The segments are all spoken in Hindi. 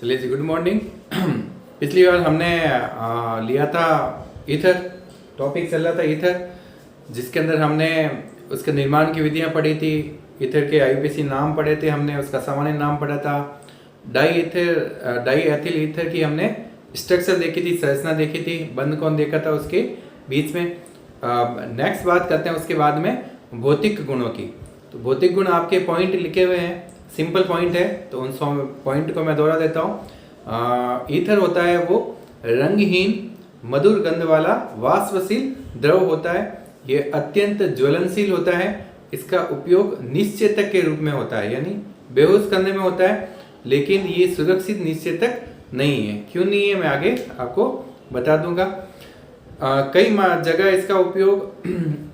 चलिए जी, गुड मॉर्निंग। पिछली बार हमने लिया था ईथर, टॉपिक चल रहा था ईथर, जिसके अंदर हमने उसके निर्माण की विधियां पढ़ी थी, ईथर के आईपीसी नाम पढ़े थे हमने, उसका सामान्य नाम पढ़ा था। डाई एथिल ईथर की हमने स्ट्रक्चर देखी थी, संरचना देखी थी, बंद कौन देखा था उसके बीच में। नेक्स्ट बात करते हैं उसके बाद में भौतिक गुणों की। तो भौतिक गुण आपके पॉइंट लिखे हुए हैं, सिंपल पॉइंट है, तो उन पॉइंट को मैं दोहरा देता हूँ। ईथर होता है वो रंगहीन मधुर गंध वाला वाष्पशील द्रव होता है। ये अत्यंत ज्वलनशील होता है। इसका उपयोग निश्चेतक के रूप में होता है, यानी बेहोश करने में होता है, लेकिन ये सुरक्षित निश्चेतक नहीं है। क्यों नहीं है मैं आगे आपको बता दूंगा। कई जगह इसका उपयोग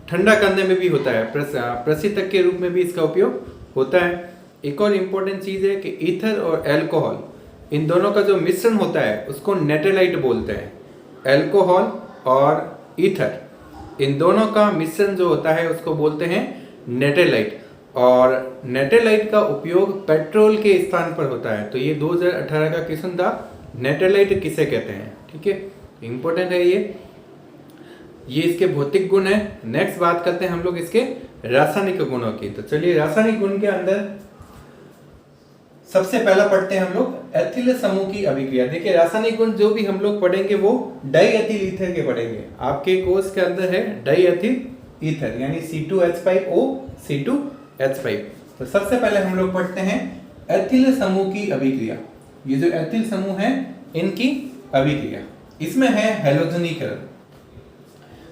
ठंडा करने में भी होता है, प्रशीतक के रूप में भी इसका उपयोग होता है। एक और इम्पोर्टेंट चीज़ है कि ईथर और अल्कोहल, इन दोनों का जो मिश्रण होता है उसको नेटेलाइट बोलते हैं। अल्कोहल और ईथर, इन दोनों का मिश्रण जो होता है उसको बोलते हैं नेटेलाइट। और नेटेलाइट का उपयोग पेट्रोल के स्थान पर होता है। तो ये 2018 का क्वेश्चन था, नेटेलाइट किसे कहते हैं। ठीक है, इंपॉर्टेंट है ये इसके भौतिक गुण है। नेक्स्ट बात करते हैं हम लोग इसके रासायनिक गुणों की। तो चलिए, रासायनिक गुण के अंदर सबसे पहला पढ़ते हैं हम लोग एथिल समूह की अभिक्रिया। देखिए, रासायनिक गुण जो भी हम लोग पढ़ेंगे वो डाई एथिल ईथर के पढ़ेंगे। आपके कोर्स के अंदर है डाई एथिल ईथर, यानी C2H5O C2H5। तो सबसे पहले हम लोग पढ़ते हैं एथिल समूह की अभिक्रिया। ये जो एथिल समूह है इनकी अभिक्रिया, इसमें है हैलोजनीकरण।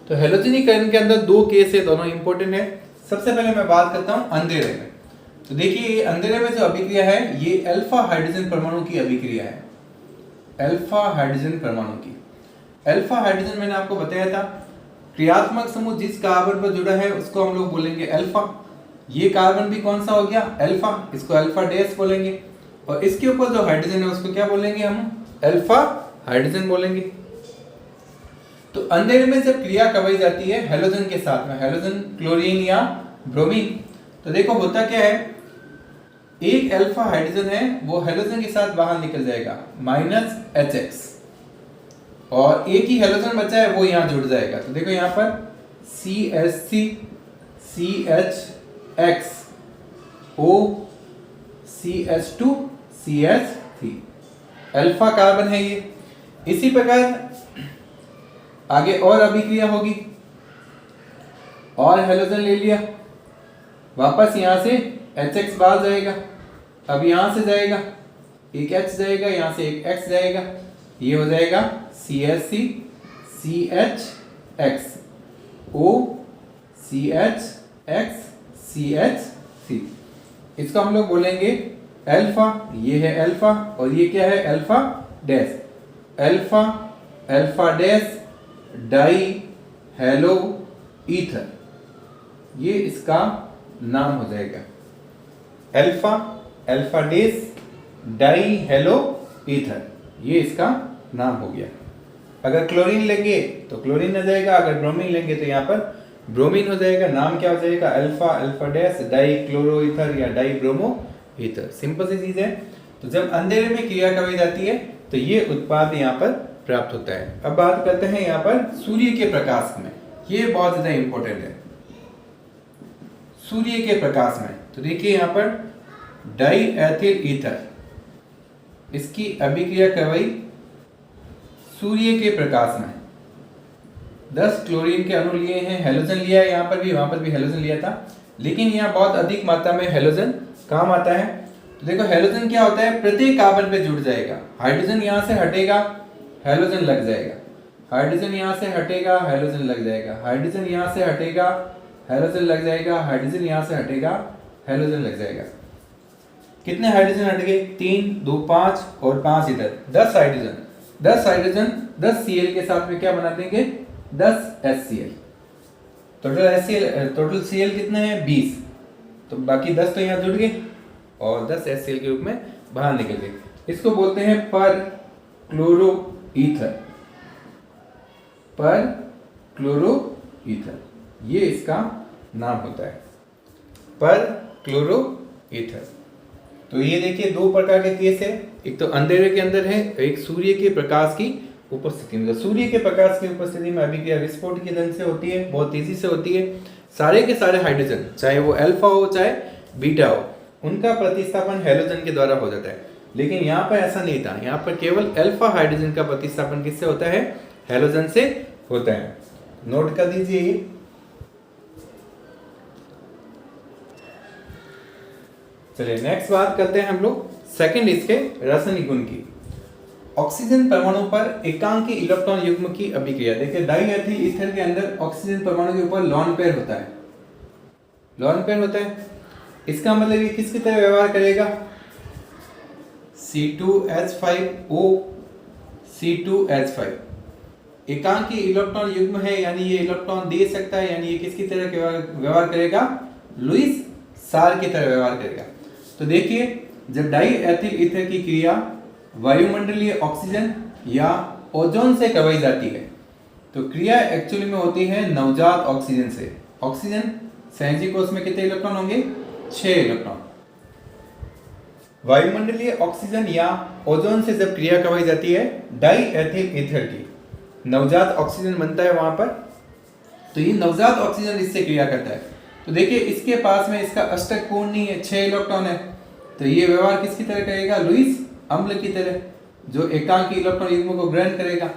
तो हैलोजनीकरण के अंदर दो केस है, दोनों इंपॉर्टेंट है। सबसे पहले मैं बात करता हूं अंधेरे में। तो देखिए, ये अंधेरे में जो अभिक्रिया है ये अल्फा हाइड्रोजन परमाणु की अभिक्रिया है। अल्फा हाइड्रोजन परमाणु की। अल्फा हाइड्रोजन मैंने आपको बताया था, क्रियात्मक समूह जिस कार्बन पर जुड़ा है उसको हम लोग बोलेंगे अल्फा। ये कार्बन भी कौन सा हो गया? अल्फा। इसको अल्फा डैश बोलेंगे। और इसके ऊपर जो हाइड्रोजन है उसको क्या बोलेंगे? हम अल्फा हाइड्रोजन बोलेंगे। तो अंधेरे में जब क्रिया करवाई जाती है हैलोजन के साथ में, हैलोजन क्लोरीन या ब्रोमीन, तो देखो होता क्या है, एक अल्फा हाइड्रोजन है वो हैलोजन के साथ बाहर निकल जाएगा -HX, और एक ही हैलोजन बचा है वो यहां जुड़ जाएगा। तो देखो यहां पर CH3 CHX O CH2 CH3 alpha carbon है ये। इसी प्रकार आगे और अभिक्रिया होगी, और हैलोजन ले लिया, वापस यहां से HX बाहर जाएगा, अब यहां से जाएगा एक H जाएगा, यहां से एक X जाएगा, ये हो जाएगा CH3 CHX O CHX CH3। इसको हम लोग बोलेंगे अल्फा। ये है अल्फा, और ये क्या है? Alpha dash. Alpha alpha dash die hello ether, ये इसका नाम हो जाएगा। Alpha alpha dash die hello ether, ये इसका नाम हो गया। अगर क्लोरीन लेंगे तो क्लोरीन आ जाएगा, अगर ब्रोमीन लेंगे तो यहाँ पर ब्रोमीन हो जाएगा। नाम क्या हो जाएगा? Alpha alpha dash die chloro ether या डाई ब्रोमो ईथर। सिंपल सी चीज है। तो जब अंधेरे में क्रिया करवाई जाती है तो ये उत्पाद यहाँ पर प्राप्त होता है। अब बात करते हैं यहाँ पर सूर्य के प्रकाश में। ये बहुत ज्यादा इंपॉर्टेंट है, सूर्य के प्रकाश में। तो देखिए यहाँ पर डाई एथिल ईथर, इसकी अभिक्रिया करवाई सूर्य के प्रकाश में। 10 क्लोरीन के अणु लिए हैं, हैलोजन लिया है, यहाँ पर भी वहां पर भी हैलोजन लिया था, लेकिन यहाँ बहुत अधिक मात्रा में हैलोजन काम आता है। तो देखो हैलोजन क्या होता है? प्रत्येक कार्बन पे जुड़ जाएगा। हाइड्रोजन यहाँ से हटेगा, हैलोजन लग जाएगा, हाइड्रोजन यहाँ से हटेगा, हैलोजन लग जाएगा, हाइड्रोजन यहाँ से हटेगा, हैलोजन लग जाएगा, हाइड्रोजन यहाँ से हटेगा, हैलोजन लग जाएगा। कितने हाइड्रोजन हट गए? 3 2 5 और 5 इधर, 10 हाइड्रोजन। 10 हाइड्रोजन 10 Cl के साथ में क्या बना देंगे? 10 HCl। टोटल Cl कितने हैं? 20। तो बाकी 10 तो यहाँ जुड़ गए और 10 HCl के रूप में बाहर निकल गए। इसको बोलते हैं पर क्लोरो ईथर, पर क्लोरो ईथर, ये इसका नाम होता है, पर क्लोरो ईथर। तो ये देखिए दो प्रकार के केस है, एक तो अंधेरे के अंदर है, एक सूर्य के प्रकाश की उपस्थिति में। तो सूर्य के प्रकाश की उपस्थिति में अभिक्रिया विस्फोट के ढंग से होती है, बहुत तेजी से होती है। सारे के सारे हाइड्रोजन, चाहे वो अल्फा हो चाहे बीटा हो, उनका प्रतिस्थापन हैलोजन के द्वारा हो जाता है। लेकिन यहाँ पर ऐसा नहीं था, यहाँ पर केवल अल्फा हाइड्रोजन का प्रतिस्थापन किससे होता है? हैलोजन से होता है। नोट कर दीजिए ये। चलिए नेक्स्ट बात करते हैं हम लोग सेकंड इसके रासायनिक गुण की। ऑक्सीजन परमाणु पर एकांकी इलेक्ट्रॉन युग्म की अभिक्रिया। देखिए डाईएथिल ईथर के अंदर ऑक्सीजन परमाणु के ऊपर लॉन पेयर होता है, लॉन पेयर होता है। इसका मतलब ये किसकी तरह व्यवहार करेगा? C2H5O C2H5 एकांकी इलेक्ट्रॉन युग्म है, यानी ये इलेक्ट्रॉन दे सकता है, यानी ये किसकी तरह व्यवहार करेगा? लुईस सार की तरह व्यवहार करेगा। तो देखिए जब डाईएथिल ईथर की क्रिया वायुमंडलीय ऑक्सीजन या ओजोन से करवाई जाती है तो क्रिया एक्चुअली में होती है नवजात ऑक्सीजन से। ऑक्सीजन सहजी कोश में कितने इलेक्ट्रॉन होंगे? 6 इलेक्ट्रॉन। वायुमंडलीय ऑक्सीजन या ओजोन से जब क्रिया करवाई जाती है डाईएथिल ईथर की, नवजात ऑक्सीजन बनता है वहां पर। तो ये नवजात ऑक्सीजन इससे क्रिया करता है। तो देखिए इसके पास में इसका अष्टक कोण नहीं है, 6 इलेक्ट्रॉन है। तो ये व्यवहार किसकी तरह करेगा? लुईस अम्ल की तरह, जो एकांकी इलेक्ट्रॉन युग्म को ग्रहण करेगा।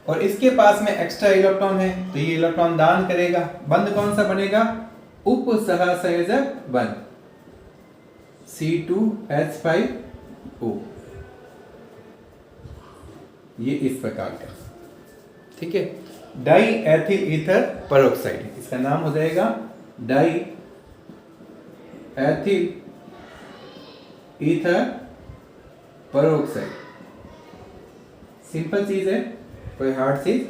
और इसके पास में एक्स्ट्रा इलेक्ट्रॉन है तो ये इलेक्ट्रॉन दान करेगा। बंध कौन सा बनेगा? उप सहसंयोजक बंध C2H5O। ये इस प्रकार का, ठीक है। डाईएथिल ईथर पेरोक्साइड, इसका नाम हो जाएगा डाईएथिल ईथर पेरोक्साइड। सिंपल चीज है, कोई हार्ड चीज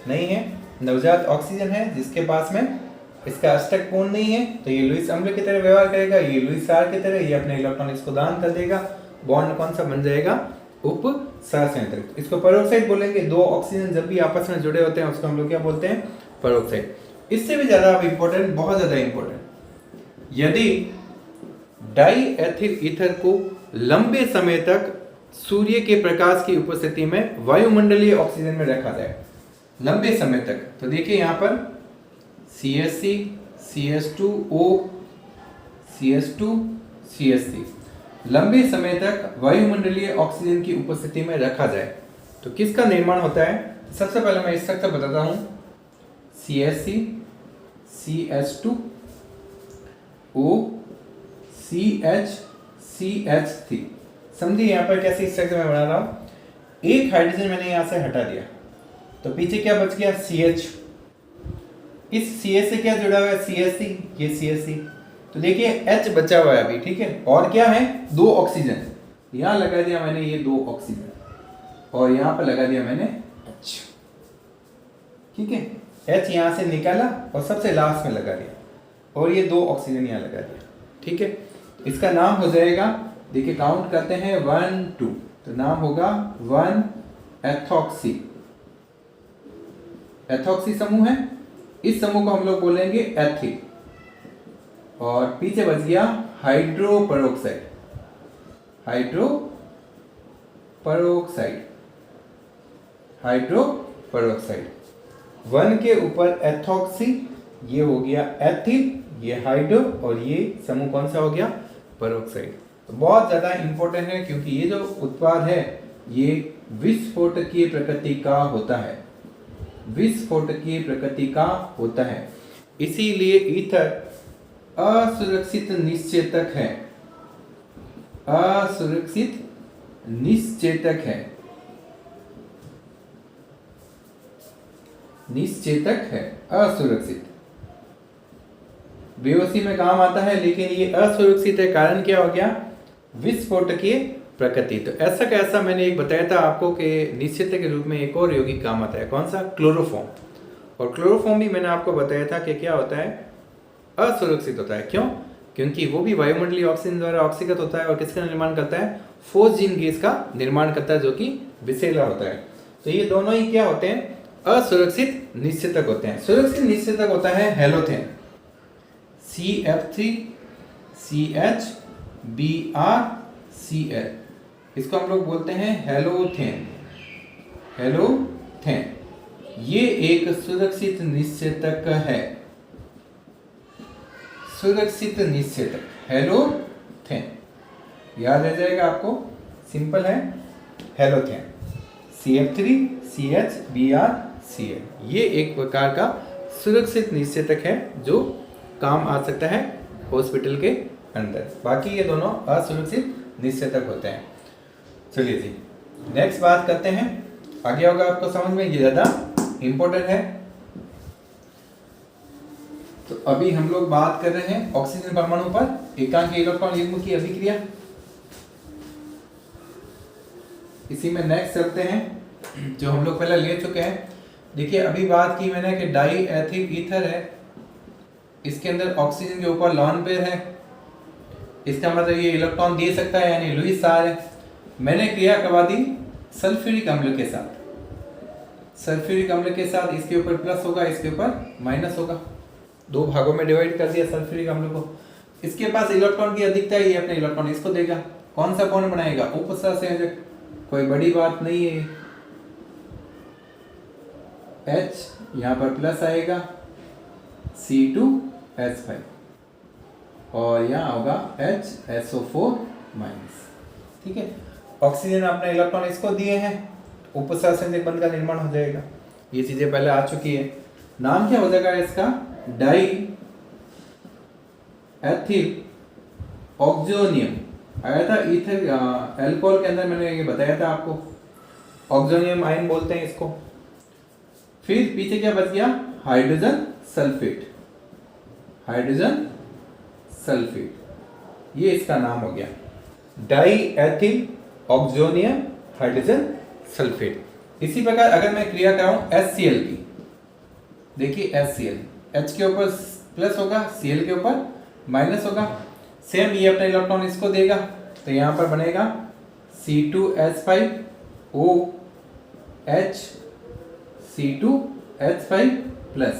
नहीं है। नवजात ऑक्सीजन है जिसके पास में इसका अष्टक कोण नहीं है तो ये लुईस अम्ल की तरह व्यवहार करेगा, ये लुईस सार की तरह, ये अपने इलेक्ट्रॉन इसको दान कर देगा। बॉन्ड कौन सा बन जाएगा? उप सहसंयोजक। इसको पेरोक्साइड बोलेंगे। दो ऑक्सीजन जब भी आपस में जुड़े होते हैं उसको हम लोग क्या बोलते हैं? पेरोक्साइड। इससे भी ज्यादा इंपॉर्टेंट, बहुत ज्यादा इंपॉर्टेंट, यदि डाईएथिल ईथर को लंबे समय तक सूर्य के प्रकाश की उपस्थिति में वायुमंडलीय ऑक्सीजन में रखा जाए लंबे समय तक, तो देखिए यहाँ पर CH3 CH2O CH2 CH3 लंबे समय तक वायुमंडलीय ऑक्सीजन की उपस्थिति में रखा जाए तो किसका निर्माण होता है? सबसे पहले मैं स्ट्रक्चर बताता हूं। CH3 CH2O CH CH3। समझिए यहाँ पर कैसे स्ट्रक्चर मैं बना रहा हूं। एक हाइड्रोजन मैंने यहां से हटा दिया तो पीछे क्या बच गया? CH। इस CH से क्या जुड़ा हुआ है? CH3, ये CH3। तो देखिए H बचा हुआ है अभी, ठीक है। और क्या है? 2 ऑक्सीजन। यहां लगा दिया मैंने ये 2 ऑक्सीजन और यहां पर लगा दिया मैंने H, ठीक है। H यहां से निकाला और सबसे लास्ट में लगा दिया और ये 2 ऑक्सीजन यहां लगा दिया, ठीक है। इसका नाम हो जाएगा, देखिए काउंट करते हैं 1 2, तो नाम होगा 1 एथॉक्सी। एथॉक्सी समूह है, इस समूह को हम लोग बोलेंगे एथिल। और पीछे बच गया हाइड्रोपेरोक्साइड। हाइड्रोपेरोक्साइड 1 के ऊपर एथॉक्सी, ये हो गया एथिल, ये हाइड्रो, और ये समूह कौन सा हो गया? पेरोक्साइड। तो बहुत ज्यादा इंपॉर्टेंट है क्योंकि ये जो उत्पाद है ये विस्फोटकीय प्रकृति का होता है, विस्फोटकीय प्रकृति का होता है। इसीलिए ईथर असुरक्षित निश्चेतक है, असुरक्षित निश्चेतक है, निश्चेतक है, असुरक्षित। बेहोशी में काम आता है लेकिन ये असुरक्षित है। कारण क्या हो गया? विस्फोटकीय प्रकृति। तो ऐसा कैसा मैंने एक बताया था आपको कि निश्चेतक के रूप में एक और यौगिक काम आता है, कौन सा? क्लोरोफॉर्म। और क्लोरोफॉर्म भी मैंने आपको बताया था कि क्या होता है? असुरक्षित होता है। क्यों? क्योंकि वो भी वायुमंडलीय ऑक्सीजन द्वारा ऑक्सीकृत होता है और किसका निर्माण करता है? फोस्जीन गैस का निर्माण करता है जो कि विषैला होता है। तो ये दोनों ही क्या होते हैं? असुरक्षित निश्चेतक होते हैं। सुरक्षित निश्चेतक होता है हेलोथेन, CF3CH Br Cl, इसको हम लोग बोलते हैं हेलोथेन। हेलोथेन ये एक सुरक्षित निषेधक है, सुरक्षित निषेधक हेलोथेन, याद रह जाएगा आपको, सिंपल है हेलोथेन। CF3CHBrCl ये एक प्रकार का सुरक्षित निषेधक है जो काम आ सकता है हॉस्पिटल के अंदर। बाकी ये दोनों असुरक्षित निषेधक होते हैं। चलिए जी नेक्स्ट बात करते हैं, आगे होगा आपको समझ में, ये ज़्यादा इम्पोर्टेंट है। तो अभी हम लोग बात कर रहे हैं ऑक्सीजन परमाणु पर एकांकी इलेक्ट्रॉन युग्म की अभिक्रिया। इसी में नेक्स्ट चलते हैं जो हम लोग पहले ले चुके हैं। देखिए अभी बात की मैंने कि डाई एथिल ईथर है, इसके अंदर ऑक्सीजन के ऊपर लॉन पेयर है, इसका मतलब ये इलेक्ट्रॉन दे सकता है यानी लुईस सार है। मैंने क्रिया करवा दी सल्फ्यूरिक अम्ल के साथ, सल्फ्यूरिक अम्ल के साथ, इसके ऊपर प्लस होगा इसके ऊपर माइनस होगा, दो भागों में डिवाइड कर दिया सल्फ्यूरिक अम्ल को। इसके पास इलेक्ट्रॉन की अधिकता है, ये अपने इलेक्ट्रॉन इसको देगा। कौन सा बॉन्ड बनाएगा? उपसहसंयोजक, कोई बड़ी बात नहीं है। H यहाँ पर प्लस आएगा, C2H5 और यहाँ होगा HSO4 माइनस। ठीक है, ऑक्सीजन अपने इलेक्ट्रॉन इसको दिए हैं, उपसहसंयोजक बंध का निर्माण हो जाएगा। ये चीजें पहले आ चुकी है। नाम क्या हो जाएगा इसका? Die ethyl oxonium. आया था ईथर अल्कोहल के अंदर, मैंने ये बताया था आपको, ऑक्सोनियम आयन बोलते हैं इसको। फिर पीछे क्या बच गया? हाइड्रोजन सल्फेट, हाइड्रोजन सल्फेट, ये इसका नाम हो गया die ethyl oxonium hydrogen sulphate. इसी प्रकार अगर मैं क्रिया कराऊं HCl की, देखिए HCl, H के ऊपर प्लस होगा, Cl के ऊपर माइनस होगा, सेम ये अपना इलेक्ट्रॉन इसको देगा, तो यहाँ पर बनेगा C2H5OH C2H5 प्लस,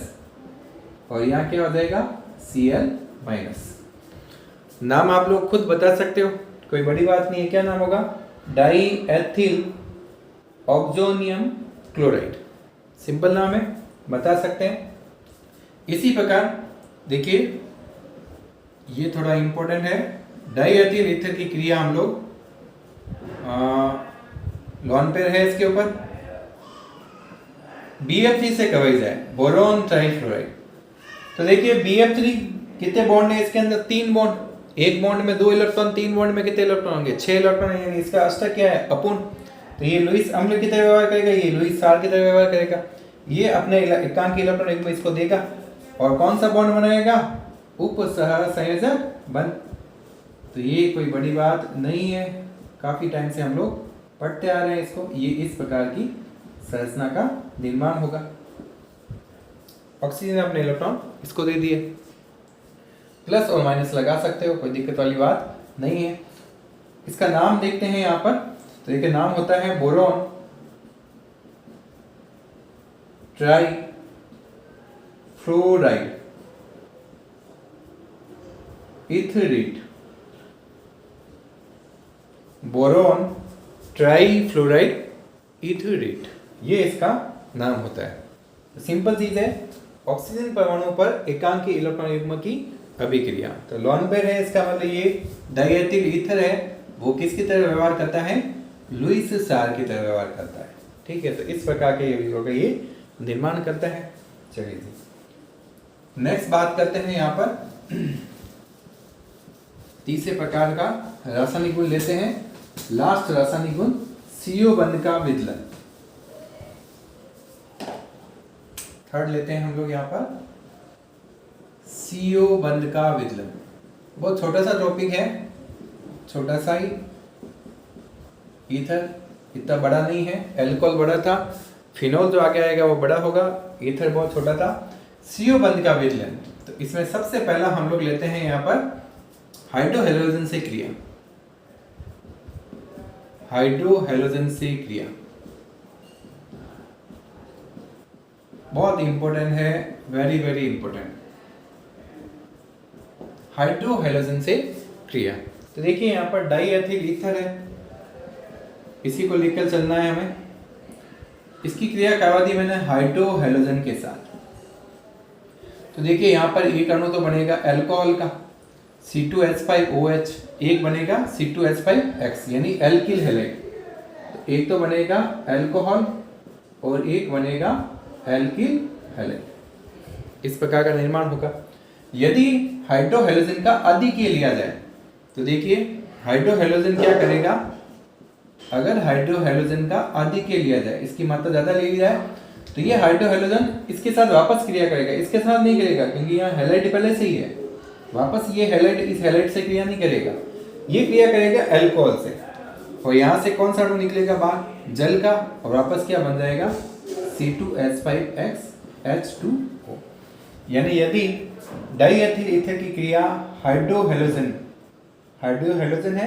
और यहाँ क्या हो जाएगा? Cl minus. नाम आप लोग खुद बता सकते हो, कोई बड़ी बात नहीं है। क्या नाम होगा? Die ethyl oxonium chloride, simple नाम है, बता सकते हैं। इसी प्रकार देखिए ये थोड़ा इंपॉर्टेंट है, डाई एथिल ईथर की क्रिया हम लोग लॉन पेयर है, इसके ऊपर BF3 से करवाई जाए, बोरोन ट्राइफ्लोराइड। तो देखिए BF3 कितने बॉन्ड है इसके अंदर? 3 बॉन्ड, एक बॉन्ड में 2 इलेक्ट्रॉन, 3 बॉन्ड में कितने इलेक्ट्रॉन होंगे? 6 इलेक्ट्रॉन है, इसका अष्टक क्या है? अपूर्ण। तो ये लुईस अम्ल की तरह व्यवहार करेगा, ये लुईस सार की तरह व्यवहार करेगा, ये अपने एकांकी इलेक्ट्रॉन युग्म इसको देगा, और कौन सा बॉन्ड बनाएगा? उपसहसंयोजक बंध। तो ये कोई बड़ी बात नहीं है, काफी टाइम से हम लोग पढ़ते आ रहे हैं इसको। ये इस प्रकार की संरचना का निर्माण होगा। ऑक्सीजन अपने इलेक्ट्रॉन इसको दे दिए, प्लस और माइनस लगा सकते हो, कोई दिक्कत वाली बात नहीं है। इसका नाम देखते हैं यहाँ पर, तो देखिए नाम होता है boron try fluoride etherate, boron try fluoride etherate, ये इसका नाम होता है। सिंपल चीज है, ऑक्सीजन परमाणु पर एकांकी इलेक्ट्रॉन युग्म की अभिक्रिया। तो लॉन पेयर है, इसका मतलब ये डायएथिल ईथर है, वो किसकी तरह व्यवहार करता है? लुईस सार की तरह व्यवहार करता है। ठीक है, तो इस प्रकार के यौगिकों का ये निर्माण करता है। चलिए नेक्स्ट बात करते हैं यहाँ पर तीसरे प्रकार का रासायनिक गुण लेते हैं। लास्ट रासायनिक गुण CO बंध का विदलन। थर्ड लेते हैं हम लोग यहाँ पर CO बंध का विदलन। बहुत छोटा सा टॉपिक है, छोटा सा ही, ईथर इतना बड़ा नहीं है, एल्कोहल बड़ा था, फिनोल जो आगे आएगा वो बड़ा होगा, ईथर बहुत छोटा था। CO बंध का विदलन, तो इसमें सबसे पहला हम लोग लेते हैं यहाँ पर हाइड्रोहेलोजन से क्रिया। हाइड्रोहेलोजन से क्रिया बहुत इंपॉर्टेंट है, वेरी वेरी इंपॉर्टेंट। हाइड्रोहेलोजन से क्रिया, तो देखिए यहाँ पर डाई एथिल ईथर है, इसी को लेकर चलना है हमें। इसकी क्रिया करवा दी मैंने हाइड्रो हेलोजन के साथ। तो देखिए यहाँ पर एक अणु तो बनेगा अल्कोहल का C2H5OH, एक बनेगा C2H5X यानी एल्किल हैलाइड। तो एक तो बनेगा अल्कोहल और एक बनेगा एल्किल हैलाइड। इस प्रकार का निर्माण होगा। यदि हाइड्रोहेलोजन का अधिक्य लिया जाए तो देखिए हाइड्रोहेलोजन क्या करेगा, अगर हाइड्रोहेलोजन का अधिक्य लिया जाए, इसकी मात्रा ज्यादा ले ली जाए, तो ये हाइड्रोहेलोजन इसके साथ वापस क्रिया करेगा, इसके साथ नहीं करेगा क्योंकि यहाँ हैलाइड पहले से ही है। वापस ये हैलाइड इस हैलाइड से क्रिया नहीं करेगा, ये क्रिया करेगा अल्कोहल से, और यहाँ से कौन सा अणु निकलेगा बाहर, जल का, और वापस क्या बन जाएगा C2H5XH2O। यानी यदि डाईएथिल ईथर की क्रिया हाइड्रोहेलोजन है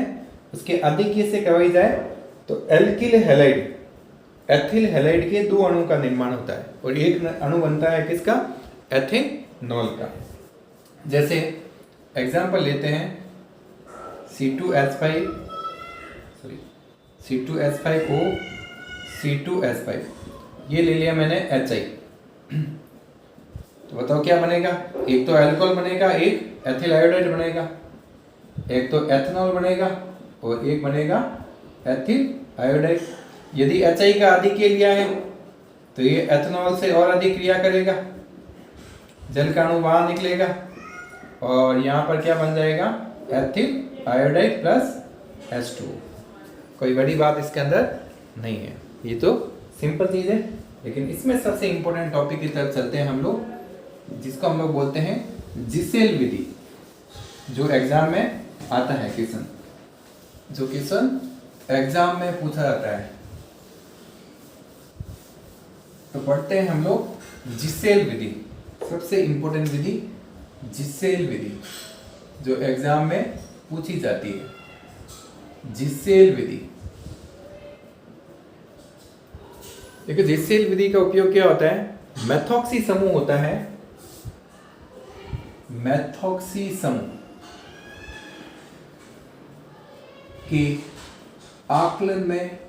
उसके अधिक्य से करवाई जाए तो एल्किल हैलाइड एथिल हैलाइड के दो अणु का निर्माण होता है, और एक अणु बनता है किसका, एथेनॉल का। जैसे एग्जांपल लेते हैं C2H5O C2H5, ये ले लिया मैंने HI। तो बताओ क्या बनेगा, एक तो अल्कोहल बनेगा, एक एथिल आयोडाइड बनेगा, एक तो एथेनॉल बनेगा और एक बनेगा एथिल आयोडाइड। यदि HI का अधिक्य लिया है तो ये एथेनॉल से और अधिक क्रिया करेगा, जल का अणु बाहर निकलेगा और यहाँ पर क्या बन जाएगा, एथिल आयोडाइड प्लस H2O। कोई बड़ी बात इसके अंदर नहीं है, ये तो सिंपल चीज है। लेकिन इसमें सबसे इंपॉर्टेंट टॉपिक की तरफ चलते हैं हम लोग, जिसको हम लोग बोलते हैं जिसेल विधि, जो एग्जाम में आता है क्वेश्चन, जो क्वेश्चन एग्जाम में पूछा जाता है। तो पढ़ते हैं हम लोग जिसेल विधि, सबसे इंपॉर्टेंट विधि जिसेल विधि, जो एग्जाम में पूछी जाती है। जिसेल विधि, देखिए जिसेल विधि का उपयोग क्या होता है, मेथॉक्सी समूह होता है, मेथॉक्सी समूह की आकलन में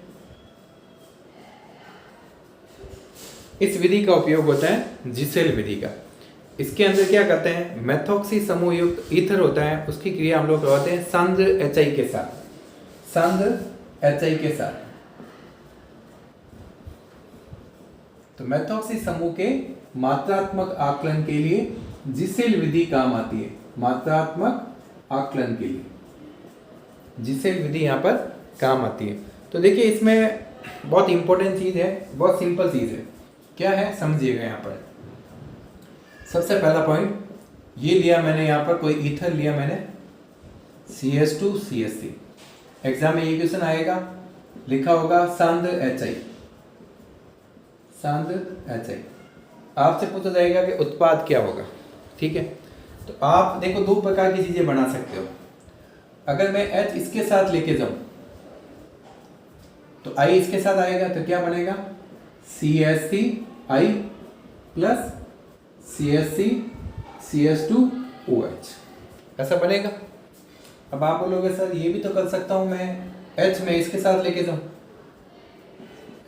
इस विधि का उपयोग होता है, जिसेल विधि का। इसके अंदर क्या करते हैं, मेथॉक्सी समूह युक्त ईथर होता है, उसकी क्रिया हम लोग करवाते हैं सांद्र HI के साथ, सांद्र HI के साथ। तो मेथॉक्सी समूह के मात्रात्मक आकलन के लिए जिसेल विधि काम आती है, मात्रात्मक आकलन के लिए जिसेल विधि यहाँ पर काम आती है। तो देखिए इसमें बहुत इंपॉर्टेंट चीज है, बहुत सिंपल चीज है, क्या है समझिएगा। यहाँ पर सबसे पहला पॉइंट ये लिया मैंने, यहाँ पर कोई ईथर लिया मैंने CH2CH3, एग्जाम में ये क्वेश्चन आएगा, लिखा होगा सांद्र HI, सांद्र HI। आपसे पूछा जाएगा कि उत्पाद क्या होगा, ठीक है। तो आप देखो दो प्रकार की चीजें बना सकते हो। अगर मैं H इसके साथ लेके जाऊं तो I इसके साथ आएगा, तो क्या बनेगा CH3I प्लस CH3 CH2OH, ऐसा बनेगा। अब आप बोलोगे सर ये भी तो कर सकता हूं मैं, H में इसके साथ लेके जाऊं,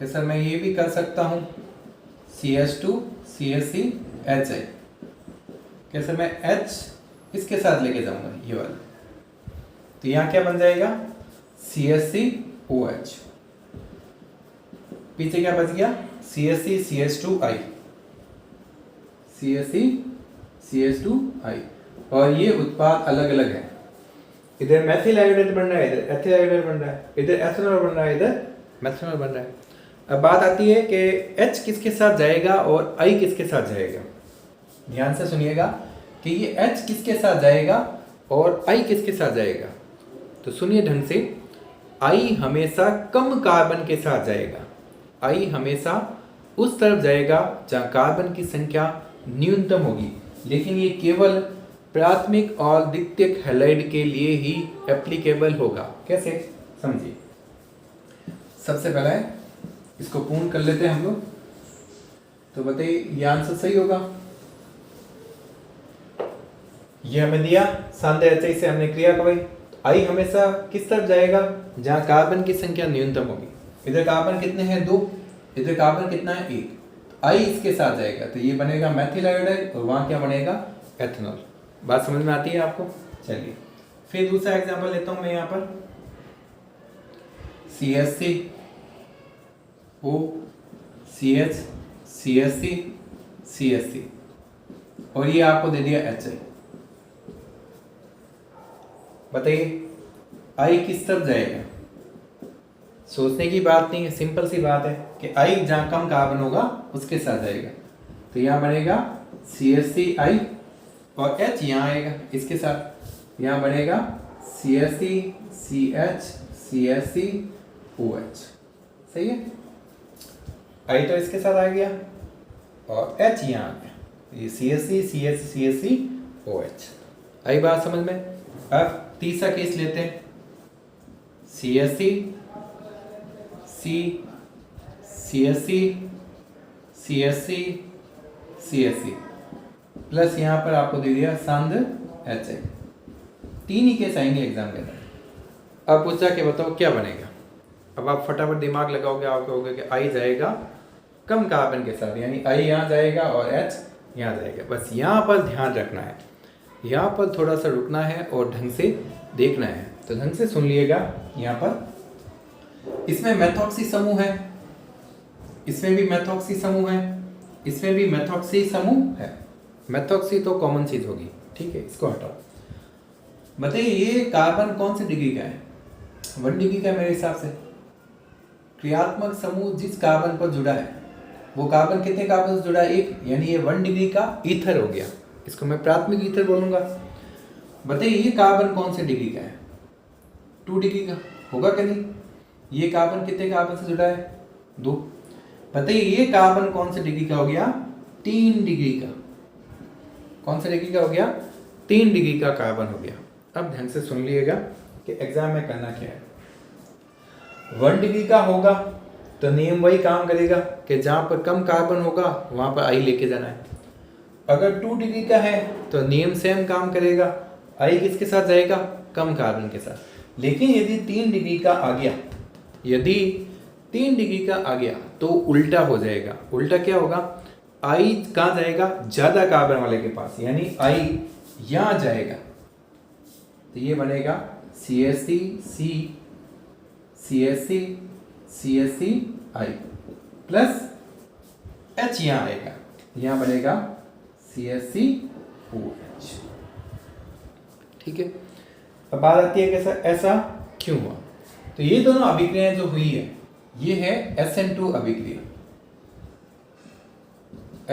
सर मैं ये भी कर सकता हूं CH2 CH3 HI, कैसे मैं H इसके साथ लेके जाऊंगा ये वाला, तो यहाँ क्या बन जाएगा CH3OH, पीछे क्या बच गया CH3 CH2I, CH3 CH2I, और ये उत्पाद अलग अलग है। इधर मेथिल आयोडाइड बन रहा है, इधर एथिल आयोडाइड बन रहा है, इधर एथेनॉल बन रहा है, इधर मेथनॉल बन रहा है। अब बात आती है कि H किसके साथ जाएगा और I किसके साथ जाएगा। ध्यान से सुनिएगा कि ये H किसके साथ जाएगा और I किसके साथ जाएगा, तो सुनिए ढंग से। I हमेशा कम कार्बन के साथ जाएगा, I हमेशा उस तरफ जाएगा जहाँ कार्बन की संख्या न्यूनतम होगी, लेकिन ये केवल प्राथमिक और द्वितीयक हैलाइड के लिए ही एप्लीकेबल होगा। कैसे समझिए, सबसे पहले इसको पूर्ण कर लेते हैं हम लोग, तो बताइए ये आंसर सही होगा। ये हमें दिया सांद्र HI से हमने क्रिया करवाई, तो आई हमेशा किस तरफ जाएगा, जहाँ कार्बन की संख्या न्यूनतम होगी। इधर कार्बन कितने हैं 2, इधर कार्बन कितना है 1, तो आई इसके साथ जाएगा, तो ये बनेगा मेथिल आयोडाइड और वहाँ क्या बनेगा एथेनॉल। बात समझ में आती है आपको। चलिए फिर दूसरा एग्जांपल लेता हूँ मैं यहाँ पर, CH3 O CH CH3 CH3 और ये आपको दे दिया HI। बताइए आई किस तरफ जाएगा। सोचने की बात नहीं है, सिंपल सी बात है कि आई जहाँ कम कार्बन होगा उसके साथ जाएगा, तो यहाँ बनेगा CH3I और H यहाँ आएगा इसके साथ, यहाँ बनेगा CH3 CH CH3 OH। सही है, आई तो इसके साथ आ गया और H यहाँ आ गया, ये CH3 CH CH3 OH। आई बात समझ में। अब तीसरा केस लेते हैं, CH3 C CH3 CH3 CH3 plus यहाँ पर आपको दे दिया सांद्र HI। तीन ही केस आएंगे एग्जाम के अंदर। अब पूछा कि बताओ क्या बनेगा। अब आप फटाफट दिमाग लगाओगे, आप कहोगे कि आई जाएगा कम कार्बन के साथ, यानी आई यहाँ जाएगा और H यहाँ जाएगा। बस यहाँ पर ध्यान रखना है, यहाँ पर थोड़ा सा रुकना है और ढंग से देखना है। तो ढंग से सुन लिएगा, यहाँ पर इसमें मेथॉक्सी समूह है, इसमें भी मेथॉक्सी समूह है, इसमें भी मेथॉक्सी समूह है। मेथॉक्सी तो कॉमन चीज होगी, ठीक है, इसको हटाओ। बताइए ये कार्बन कौन से डिग्री का है, 1 डिग्री का मेरे हिसाब से। क्रियात्मक समूह जिस कार्बन पर जुड़ा है वो कार्बन कितने कार्बन से जुड़ा है, 1, यानी ये 1 डिग्री का ईथर हो गया, इसको मैं प्राथमिक ईथर बोलूंगा। बताइए ये कार्बन कौन से डिग्री का है, 2 डिग्री का होगा कि नहीं। ये कार्बन कितने कार्बन से जुड़ा है, 2। बताइए ये कार्बन कौन से डिग्री का हो गया, 3 डिग्री का। कौन से डिग्री का हो गया, 3 डिग्री का कार्बन हो गया। अब ध्यान से सुन लिएगा कि एग्जाम में करना क्या है। 1 डिग्री का होगा तो नियम वही काम करेगा कि जहाँ पर कम कार्बन होगा वहाँ पर आई लेके जाना है। अगर 2 डिग्री का है तो नियम सेम काम करेगा, आई किसके साथ जाएगा, कम कार्बन के साथ। लेकिन यदि 3 डिग्री का आ गया, यदि 3 डिग्री का आ गया तो उल्टा हो जाएगा। उल्टा क्या होगा, आई कहाँ जाएगा, ज्यादा कार्बन वाले के पास, यानी आई यहाँ जाएगा, तो ये बनेगा CH3 C CH3 CH3I plus H यहाँ आएगा, यहाँ बनेगा CH3OH। ठीक है, अब बात आती है कैसा, ऐसा क्यों हुआ। तो ये दोनों अभिक्रियाएं जो हुई है, ये है SN2 अभिक्रिया,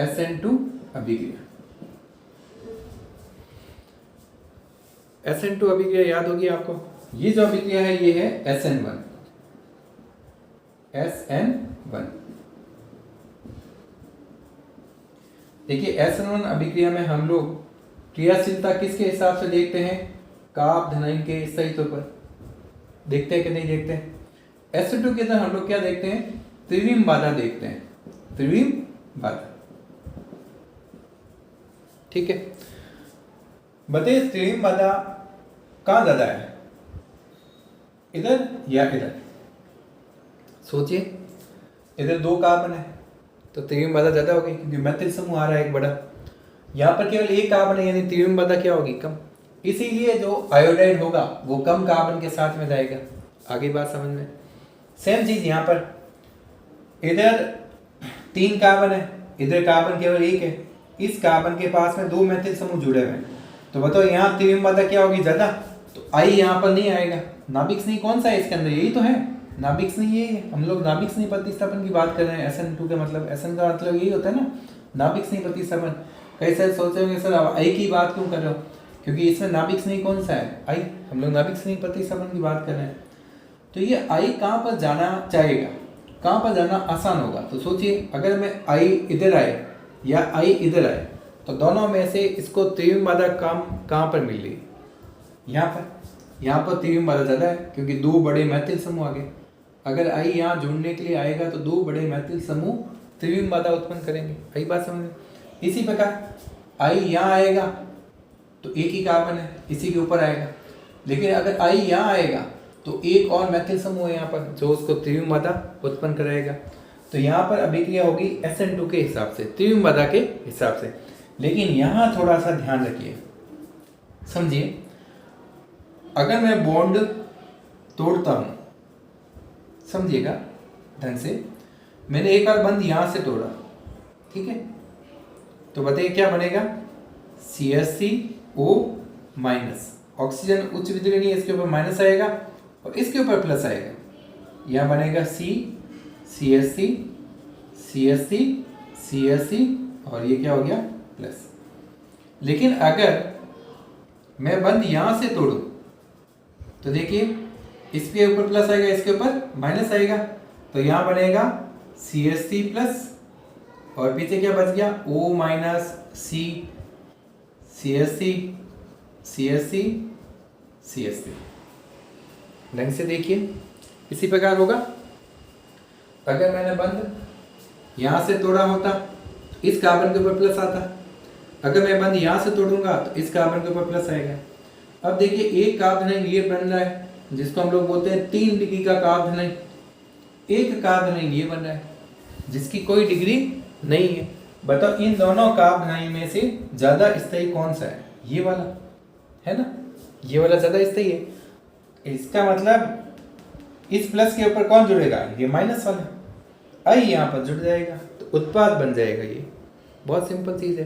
SN2 अभिक्रिया। SN2 अभिक्रिया याद होगी आपको। ये जो अभिक्रिया है ये है SN1। SN1 देखिए, SN1 अभिक्रिया में हम लोग क्रियाशीलता किसके हिसाब से देखते हैं, कार्ब धनायन के स्थितियों पर देखते हैं कि नहीं देखते हैं। SN2 के अंदर हम लोग क्या देखते हैं, त्रिविम बाधा देखते हैं, त्रिविम बाधा। ठीक है, बताइए त्रिविम बाधा कहाँ ज्यादा है, इधर या इधर। सोचिए, इधर 2 कार्बन है तो त्रिविम बाधा ज्यादा होगी क्योंकि मेथिल समूह आ रहा है एक बड़ा। यहाँ पर केवल 1 कार्बन है, यानी त्रिविम बाधा क्या होगी, कम। इसीलिए जो आयोडाइड होगा वो कम कार्बन के साथ में जाएगा। आगे बात समझ में। सेम चीज यहाँ पर, इधर 3 कार्बन है, इधर कार्बन केवल 1 है, इस कार्बन के पास में 2 मेथिल समूह जुड़े हुए हैं, तो बताओ यहाँ त्रिविम बाधा क्या होगी, ज्यादा। तो आई यहाँ पर नहीं आएगा। नाभिक स्नेही कौन सा है इसके अंदर, यही तो है, नाभिक स्नेही यही है। हम लोग नाभिक स्नेही प्रतिस्थापन की बात कर रहे हैं। SN2 का मतलब, SN का मतलब यही होता है ना, नाभिक स्नेही प्रतिस्थापन। कई सारे सोच रहे होंगे सर आप आई की बात क्यों कर रहे हो, क्योंकि इसमें नाभिक स्नेही कौन सा है, आई। हम लोग नाभिक स्नेही प्रतिस्थापन की बात कर रहे हैं। तो ये आई कहाँ पर जाना चाहेगा, कहाँ पर जाना आसान होगा। तो सोचिए, अगर मैं आई इधर आए या आई इधर आए, तो दोनों में से इसको त्रिविम बाधा कम कहाँ पर मिल रही, यहाँ पर। यहाँ पर त्रिविम बाधा ज़्यादा है क्योंकि 2 बड़े मैथिल समूह आ गए। अगर आई यहाँ जुड़ने के लिए आएगा तो 2 बड़े मैथिल समूह त्रिविम बाधा उत्पन्न करेंगे। वही बात समझ में। इसी प्रकार आई यहाँ आएगा तो 1 ही कार्बन है, इसी के ऊपर आएगा। लेकिन अगर आई यहाँ आएगा तो एक और मैथिल समूह है यहाँ पर जो उसको त्रिविम बाधा उत्पन्न कराएगा। तो यहाँ पर अभिक्रिया होगी SN2 के हिसाब से, त्रिविम बाधा के हिसाब से। लेकिन यहाँ थोड़ा सा ध्यान रखिए, समझिए, अगर मैं बॉन्ड तोड़ता हूं, समझिएगा ढंग से, मैंने एक बार बंद यहां से तोड़ा, ठीक है, तो बताइए क्या बनेगा, CH3O माइनस, ऑक्सीजन उच्च विद्युत है, इसके ऊपर माइनस आएगा और इसके ऊपर प्लस आएगा, यहां बनेगा CH3 CH3 CH3 और ये क्या हो गया प्लस। लेकिन अगर मैं बंद यहां से तोड़ूं तो देखिए इसके ऊपर प्लस आएगा, इसके ऊपर माइनस आएगा, तो यहां बनेगा CH3 प्लस और पीछे क्या बच गया O minus C, CH3 CH3 CH3। ढंग से देखिए इसी प्रकार होगा। अगर मैंने बंद यहां से तोड़ा होता इस कार्बन के ऊपर प्लस आता, अगर मैं बंद यहां से तोड़ूंगा तो इस कार्बन के ऊपर प्लस आएगा। अब देखिए एक कार्बोनाइल ये बन रहा है जिसको हम लोग बोलते हैं 3 डिग्री का कार्बोनाइल, एक कार्बोनाइल ये बन रहा है जिसकी कोई डिग्री नहीं है। बताओ इन दोनों कार्बोनाइल में से ज्यादा स्थायी कौन सा है, ये वाला है ना, ये वाला ज्यादा स्थायी है। इसका मतलब इस प्लस के ऊपर कौन जुड़ेगा, ये माइनस वाला, आई यहाँ पर जुड़ जाएगा तो उत्पाद बन जाएगा। ये बहुत सिंपल चीज है।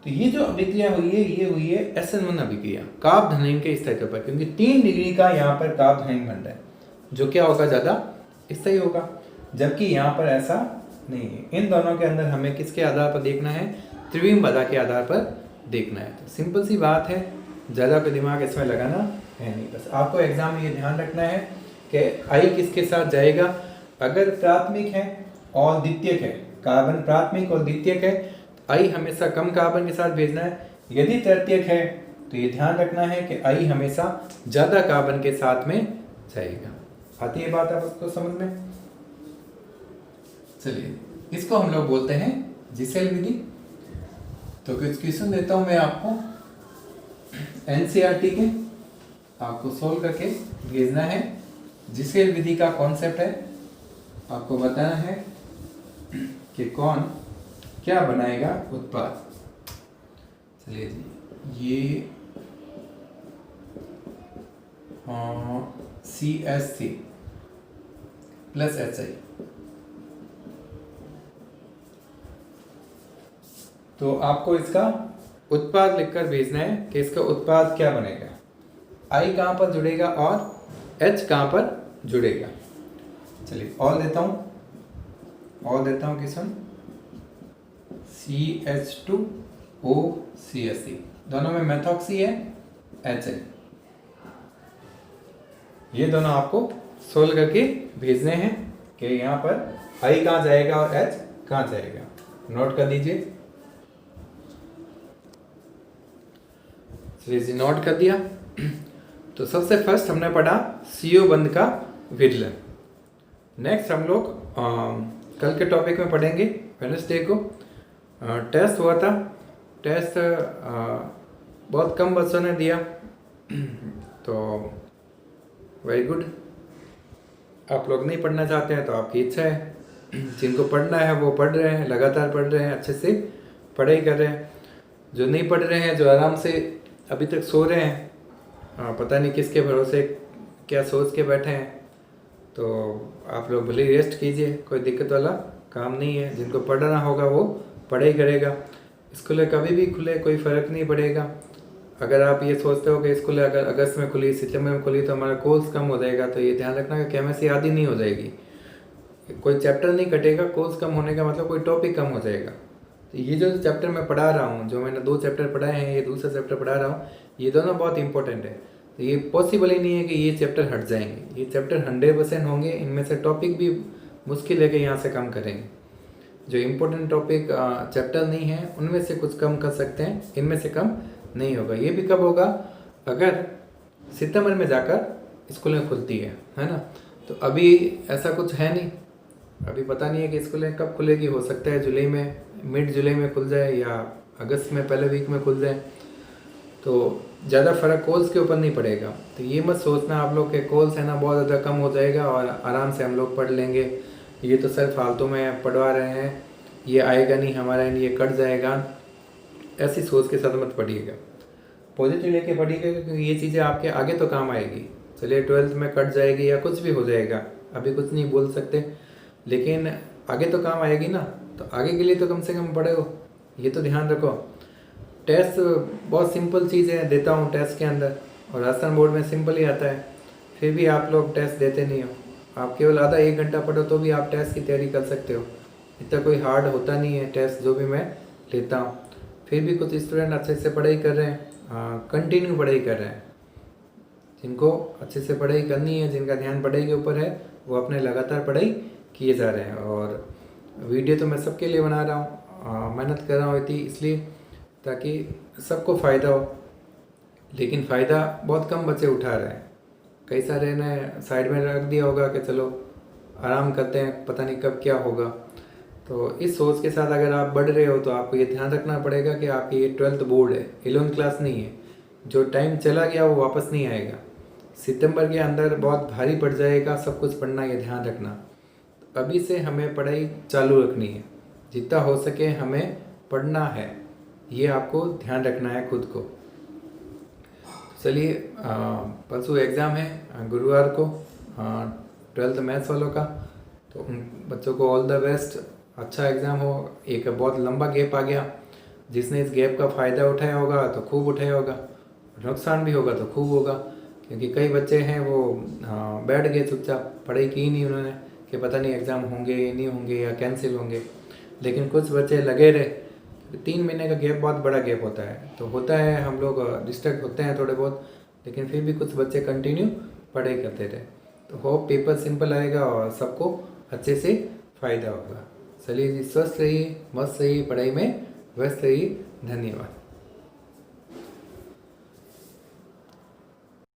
तो ये जो अभिक्रिया हुई है ये हुई है SN1 अभिक्रिया कार्बोनाइल के स्थायी पर, क्योंकि 3 डिग्री का यहाँ पर कार्बोनाइल बन रहा है जो क्या होगा ज्यादा स्थायी होगा, जबकि यहाँ पर ऐसा नहीं है। इन दोनों के अंदर हमें किसके आधार पर देखना है, त्रिविम बाधा के आधार पर देखना है। तो सिंपल सी बात है, ज़्यादा कोई दिमाग इसमें लगाना है नहीं। बस आपको एग्जाम में ये ध्यान रखना है कि आई किसके साथ जाएगा। अगर प्राथमिक है और द्वितीयक है, कार्बन प्राथमिक और द्वितीयक है, आई हमेशा कम कार्बन के साथ भेजना है। यदि तृतीयक है तो ये ध्यान रखना है कि आई हमेशा ज़्यादा कार्बन के साथ में जाएगा। आती है बात आपको समझ में? चलिए इसको हम लोग बोलते हैं जिसेल विधि। तो कुछ क्वेश्चन देता हूं मैं आपको NCERT के, आपको सोल्व करके भेजना है। जिसेल विधि का कॉन्सेप्ट है, आपको बताना है कि कौन क्या बनाएगा उत्पाद। चलिए जी, ये CH3 प्लस HI, तो आपको इसका उत्पाद लिखकर भेजना है कि इसका उत्पाद क्या बनेगा, I कहाँ पर जुड़ेगा और H कहाँ पर जुड़ेगा। चलिए और देता हूँ किसान CH2O CH3, दोनों में मेथॉक्सी है HI। ये दोनों आपको सोल्व करके भेजने हैं कि यहाँ पर I कहाँ जाएगा और H कहाँ जाएगा, नोट कर दीजिए। चलिए नोट कर दिया। तो सबसे फर्स्ट हमने पढ़ा CO बंध का विरलन। नेक्स्ट हम लोग कल के टॉपिक में पढ़ेंगे वेडनेसडे को। टेस्ट हुआ था, टेस्ट बहुत कम बच्चों ने दिया, तो वेरी गुड। आप लोग नहीं पढ़ना चाहते हैं तो आपकी इच्छा है, जिनको पढ़ना है वो पढ़ रहे हैं, लगातार पढ़ रहे हैं, अच्छे से पढ़ाई कर रहे हैं। जो नहीं पढ़ रहे हैं, जो आराम से अभी तक सो रहे हैं, पता नहीं किसके भरोसे क्या सोच के बैठे हैं, तो आप लोग भले रेस्ट कीजिए, कोई दिक्कत वाला काम नहीं है। जिनको पढ़ना होगा वो पढ़ाई करेगा। स्कूलें कभी भी खुले कोई फ़र्क नहीं पड़ेगा। अगर आप ये सोचते हो कि स्कूल अगर अगस्त में खुली, सितंबर में खुली तो हमारा कोर्स कम हो जाएगा, तो ये ध्यान रखना कि केमिस्ट्री आधी नहीं हो जाएगी, कोई चैप्टर नहीं कटेगा। कोर्स कम होने का मतलब कोई टॉपिक कम हो जाएगा। तो ये जो चैप्टर मैं पढ़ा रहा हूँ, जो मैंने 2 चैप्टर पढ़ाए हैं, ये दूसरा चैप्टर पढ़ा रहा हूँ, ये दोनों बहुत इंपॉर्टेंट है। तो ये पॉसिबल ही नहीं है कि ये चैप्टर हट जाएंगे। ये चैप्टर 100% होंगे। इनमें से टॉपिक भी मुश्किल है कि यहाँ से कम करेंगे। जो इम्पोर्टेंट टॉपिक चैप्टर नहीं है उनमें से कुछ कम कर सकते हैं, इनमें से कम नहीं होगा। ये भी कब होगा, अगर सितंबर में जाकर स्कूलें खुलती है ना। तो अभी ऐसा कुछ है नहीं, अभी पता नहीं है कि स्कूलें कब खुलेगी। हो सकता है जुलाई में, मिड जुलाई में खुल जाए या अगस्त में पहले वीक में खुल जाए। तो ज़्यादा फ़र्क कॉल्स के ऊपर नहीं पड़ेगा। तो ये मत सोचना आप लोग के कॉल्स है ना बहुत ज़्यादा कम हो जाएगा और आराम से हम लोग पढ़ लेंगे, ये तो सर फालतू में पढ़वा रहे हैं, ये आएगा नहीं हमारा, ये कट जाएगा, ऐसी सोच के साथ मत पढ़िएगा। पॉजिटिव लेके पढ़िएगा क्योंकि ये चीज़ें आपके आगे तो काम आएगी। चलिए 12th में कट जाएगी या कुछ भी हो जाएगा, अभी कुछ नहीं बोल सकते, लेकिन आगे तो काम आएगी ना। तो आगे के लिए तो कम से कम पढ़े हो, ये तो ध्यान रखो। टेस्ट बहुत सिंपल चीज़ है, देता हूँ टेस्ट के अंदर, और राजस्थान बोर्ड में सिंपल ही आता है, फिर भी आप लोग टेस्ट देते नहीं हो। आप केवल आधा 1 घंटा पढ़ो तो भी आप टेस्ट की तैयारी कर सकते हो, इतना कोई हार्ड होता नहीं है टेस्ट जो भी मैं लेता हूँ। फिर भी कुछ स्टूडेंट अच्छे से पढ़ाई कर रहे हैं, कंटिन्यू पढ़ाई कर रहे हैं। जिनको अच्छे से पढ़ाई करनी है, जिनका ध्यान पढ़ाई के ऊपर है, वो अपने लगातार पढ़ाई किए जा रहे हैं। और वीडियो तो मैं सबके लिए बना रहा हूँ, मेहनत कर रहा हूँ इतनी, इसलिए ताकि सबको फ़ायदा हो, लेकिन फ़ायदा बहुत कम बच्चे उठा रहे हैं। कई सारे ने साइड में रख दिया होगा कि चलो आराम करते हैं, पता नहीं कब क्या होगा। तो इस सोच के साथ अगर आप बढ़ रहे हो तो आपको ये ध्यान रखना पड़ेगा कि आपकी ये 12th बोर्ड है, 11th क्लास नहीं है। जो टाइम चला गया वो वापस नहीं आएगा। सितंबर के अंदर बहुत भारी पड़ जाएगा सब कुछ पढ़ना, ये ध्यान रखना। अभी से हमें पढ़ाई चालू रखनी है, जितना हो सके हमें पढ़ना है, ये आपको ध्यान रखना है खुद को। चलिए परसों एग्ज़ाम है गुरुवार को 12th मैथ्स वालों का, तो उन बच्चों को ऑल द बेस्ट, अच्छा एग्ज़ाम हो। एक बहुत लंबा गैप आ गया, जिसने इस गैप का फ़ायदा उठाया होगा तो खूब उठाया होगा, नुकसान भी होगा तो खूब होगा, क्योंकि कई बच्चे हैं वो बैठ गए चुपचाप, पढ़ाई की ही नहीं उन्होंने कि पता नहीं एग्ज़ाम होंगे नहीं होंगे या कैंसिल होंगे। लेकिन कुछ बच्चे लगे रहे, 3 महीने का गैप बहुत बड़ा गैप होता है, तो होता है हम लोग डिस्ट्रैक्ट होते हैं थोड़े बहुत, लेकिन फिर भी कुछ बच्चे कंटिन्यू पढ़ाई करते रहे। तो होप पेपर सिंपल आएगा और सबको अच्छे से फ़ायदा होगा। चलिए जी, स्वस्थ रहिए, मस्त रहिए, पढ़ाई में व्यस्त रहिए। धन्यवाद।